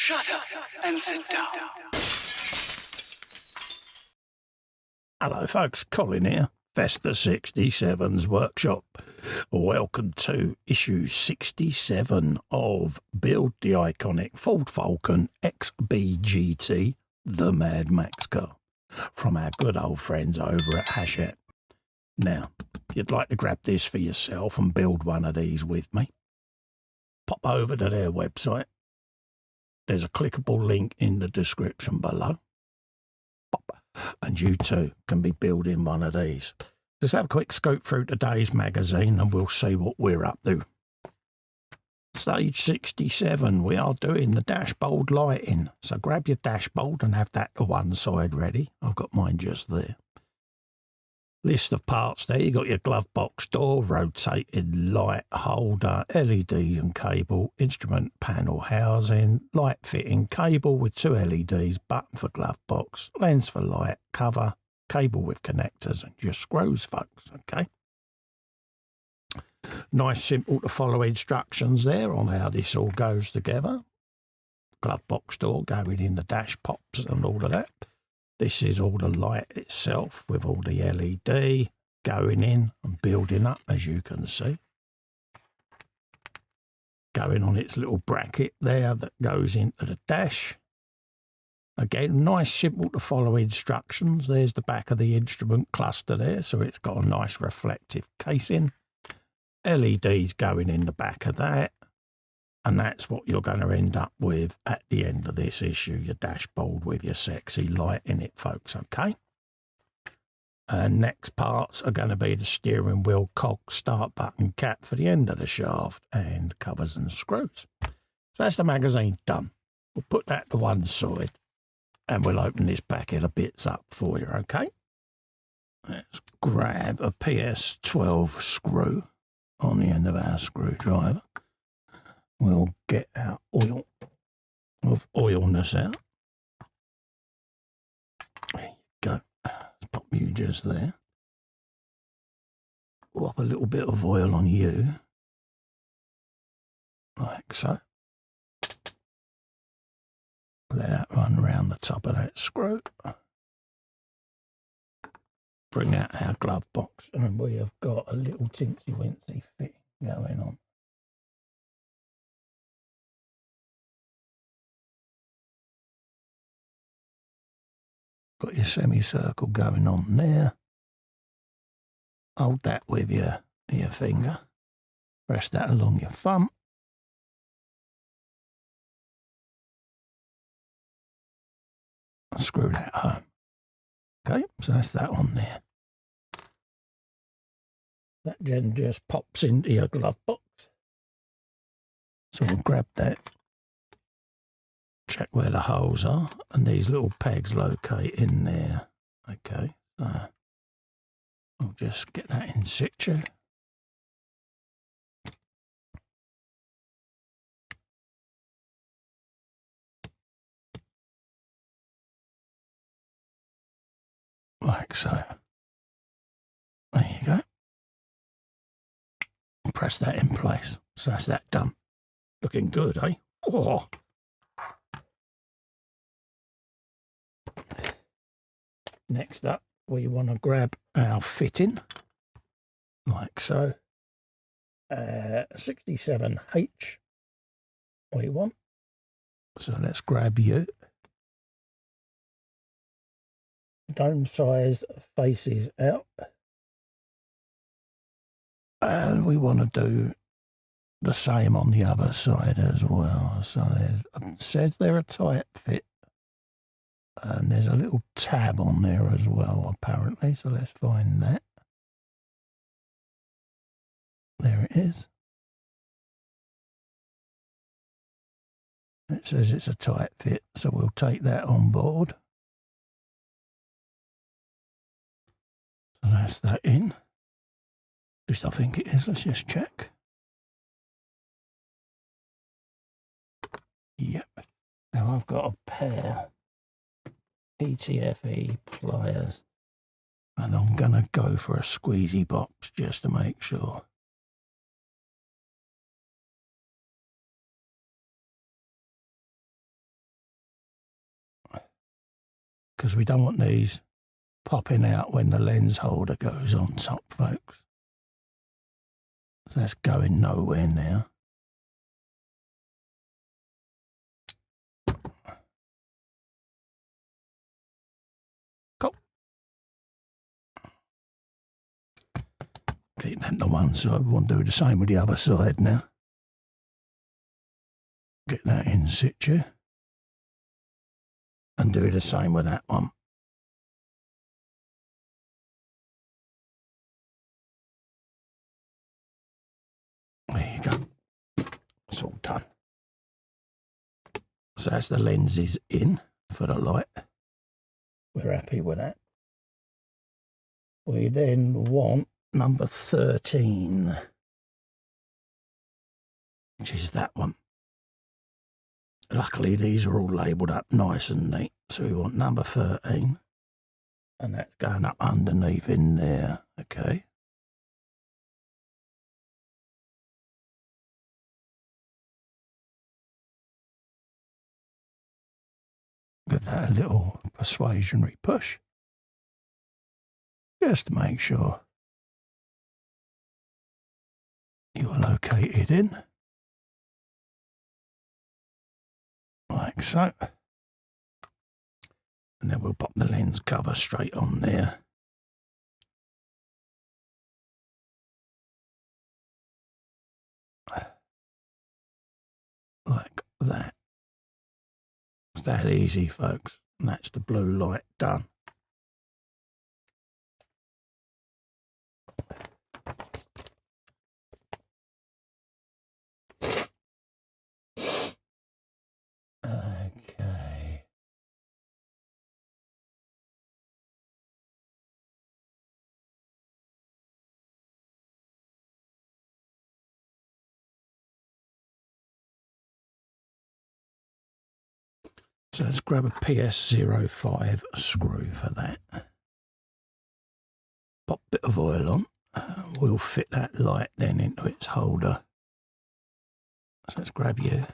Shut up and sit down. Hello folks, Colin here, Vesta 67's workshop. Welcome to issue 67 of Build the Iconic Ford Falcon XB GT, the Mad Max car, from our good old friends over at Hachette. Now, if you'd like to grab this for yourself and build one of these with me, pop over to their website. There's a clickable link in the description below. Pop, and you too can be building one of these. Just have a quick scope through today's magazine and we'll see what we're up to. Stage 67, we are doing the dashboard lighting. So grab your dashboard and have that to one side ready. I've got mine just there. List of parts there. You got your glove box door, rotated light holder, LED and cable, instrument panel housing, light fitting cable with two LEDs, button for glove box, lens for light, cover, cable with connectors and your screws, folks, okay? Nice, simple to follow instructions there on how this all goes together. Glove box door going in the dash pops and all of that. This is all the light itself with all the LED going in and building up, as you can see. Going on its little bracket there that goes into the dash. Again, nice, simple to follow instructions. There's the back of the instrument cluster there, so it's got a nice reflective casing. LEDs going in the back of that. And that's what you're going to end up with at the end of this issue, your dashboard with your sexy light in it, folks, okay? And next parts are going to be the steering wheel, cog, start button, cap for the end of the shaft, and covers and screws. So that's the magazine done. We'll put that to one side, and we'll open this packet of bits up for you, okay? Let's grab a PS12 screw on the end of our screwdriver. We'll get our oil of oilness out. There you go. Let's pop you just there. Whop a little bit of oil on you. Like so. Let that run around the top of that screw. Bring out our glove box and we have got a little tinsy-wincy fitting going on. Got your semicircle going on there. Hold that with your finger. Press that along your thumb. And screw that home. Okay, so that's that on there. That then just pops into your glove box. So we'll grab that. Check where the holes are, and these little pegs locate in there. Okay, so I'll just get that in situ. Like so. There you go. Press that in place. So that's that done. Looking good, eh? Oh! Next up, we want to grab our fitting, like so. 67H, we want. So let's grab you. Dome size faces out. And we want to do the same on the other side as well. So it says they're a tight fit. And there's a little tab on there as well, apparently. So let's find that. There it is. It says it's a tight fit, so we'll take that on board. So that's that in. At least I think it is. Let's just check. Yep. Now I've got a pair PTFE pliers and I'm going to go for a squeezy box just to make sure. because we don't want these popping out when the lens holder goes on top, folks. So that's going nowhere now. Cool. Keep them to one side. We want to do the same with the other side now. Get that in situ. And do the same with that one. There you go. It's all done. So as the lens is in for the light, we're happy with that. We then want number 13, which is that one. Luckily, these are all labelled up nice and neat. So we want number 13, and that's going up underneath in there, okay? Give that a little persuasionary push, just to make sure you're located in, like so. And then we'll pop the lens cover straight on there. Like that. It's that easy, folks. And that's the blue light done. Okay. So let's grab a PS05 screw for that. Pop a bit of oil on. We'll fit that light then into its holder. So let's grab you.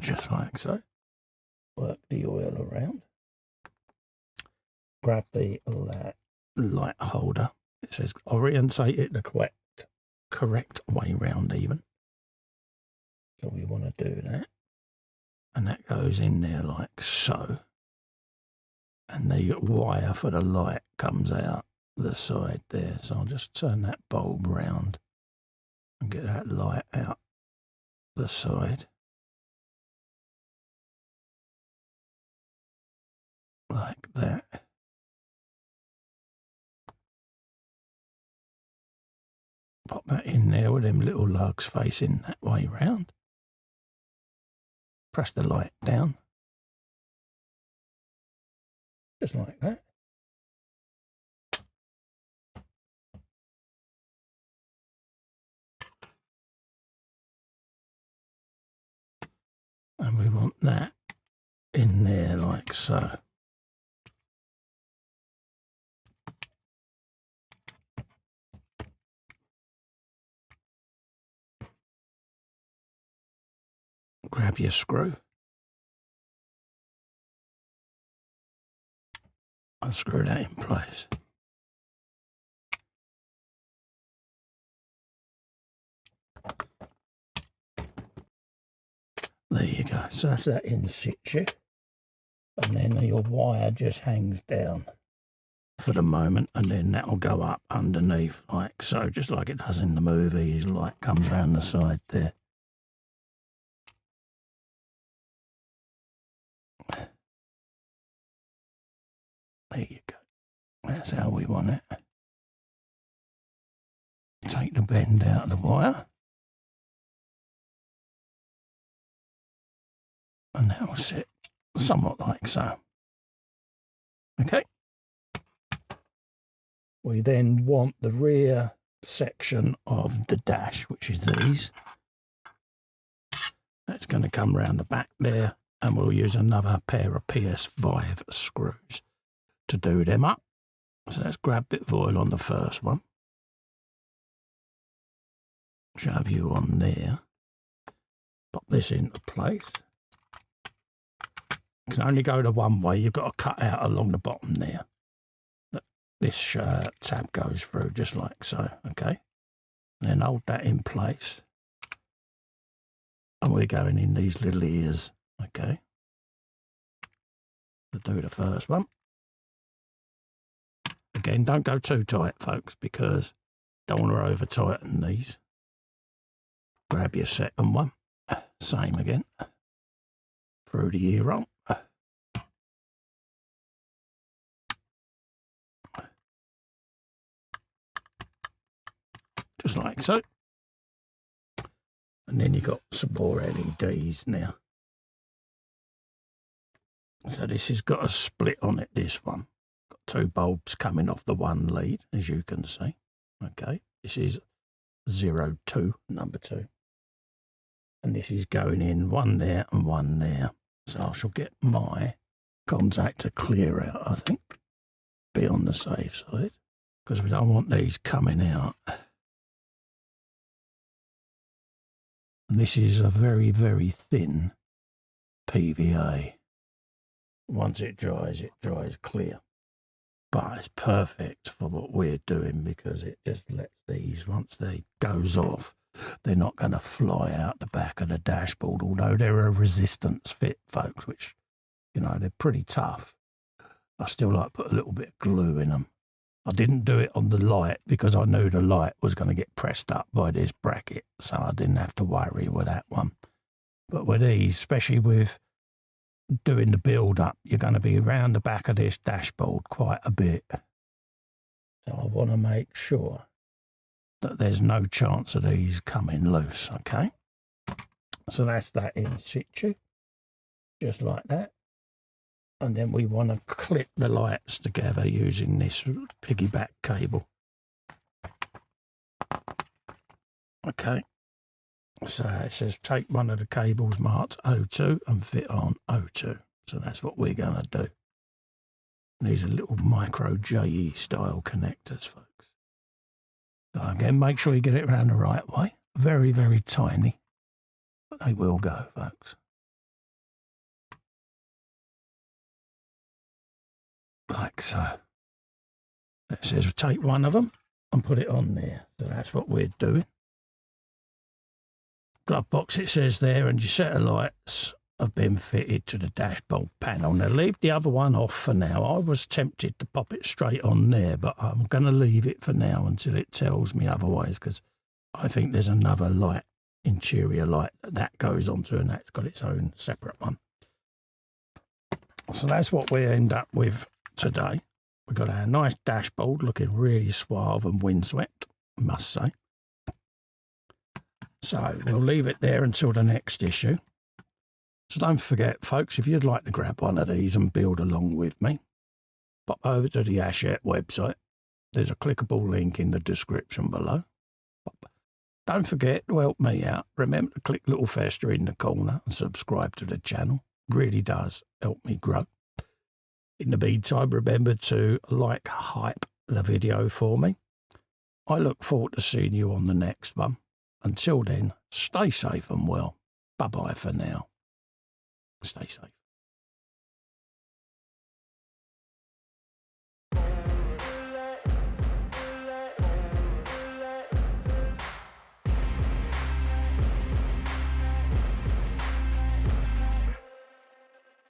Just like so. Work the oil around. Grab the light holder. It says orientate it the correct way round even. So we want to do that. And that goes in there like so. And the wire for the light comes out the side there. So I'll just turn that bulb round and get that light out the side. Like that. Pop that in there with them little lugs facing that way round. Press the light down. Just like that. And we want that in there like so. Grab your screw. I'll screw that in place. There you go. So that's that in situ. And then your wire just hangs down for the moment, and then that'll go up underneath like so, just like it does in the movies. Light comes around the side there. There you go. That's how we want it. Take the bend out of the wire. And that will sit somewhat like so. Okay. We then want the rear section of the dash, which is these. That's going to come around the back there, and we'll use another pair of PS5 screws to do them up. So let's grab a bit of oil on the first one. Shove you on there. Pop this into place. can only go the one way. You've got to cut out along the bottom there. This tab goes through just like so, okay? Then hold that in place. And we're going in these little ears, okay? To do the first one. Again, don't go too tight, folks, because don't want to over tighten these. Grab your second one. Same again. Through the ear roll. Just like so. And then you've got some more LEDs now. So this has got a split on it, this one. Got two bulbs coming off the one lead, as you can see. Okay, this is 02, number 2. And this is going in one there and one there. So I shall get my contactor clear out, I think. Be on the safe side, because we don't want these coming out. And this is a very, very thin PVA. Once it dries clear. But it's perfect for what we're doing because it just lets these, once they goes off, they're not going to fly out the back of the dashboard, although they're a resistance fit, folks, which, you know, they're pretty tough. I still like to put a little bit of glue in them. I didn't do it on the light because I knew the light was going to get pressed up by this bracket, so I didn't have to worry with that one. But with these, especially with doing the build-up, you're going to be around the back of this dashboard quite a bit. So I want to make sure that there's no chance of these coming loose, okay? So that's that in situ, just like that. And then we want to clip the lights together using this piggyback cable. Okay, so it says take one of the cables marked 02 and fit on 02. So that's what we're going to do. These are little micro JE style connectors, folks. So again, make sure you get it around the right way. Very, very tiny, but they will go, folks. Like so. It says take one of them and put it on there. So that's what we're doing. Glove box it says there, and your set of lights have been fitted to the dashboard panel. Now leave the other one off for now. I was tempted to pop it straight on there, but I'm going to leave it for now until it tells me otherwise, because I think there's another light, interior light, that goes onto, and that's got its own separate one. So that's what we end up with today. We've got our nice dashboard looking really suave and windswept, I must say. So we'll leave it there until the next issue. So don't forget, folks, if you'd like to grab one of these and build along with me, pop over to the Hachette website. There's a clickable link in the description below. Don't forget to help me out. Remember to click little fester in the corner and subscribe to the channel. Really does help me grow. In the meantime, remember to hype the video for me. I look forward to seeing you on the next one. Until then, stay safe and well. Bye-bye for now. Stay safe.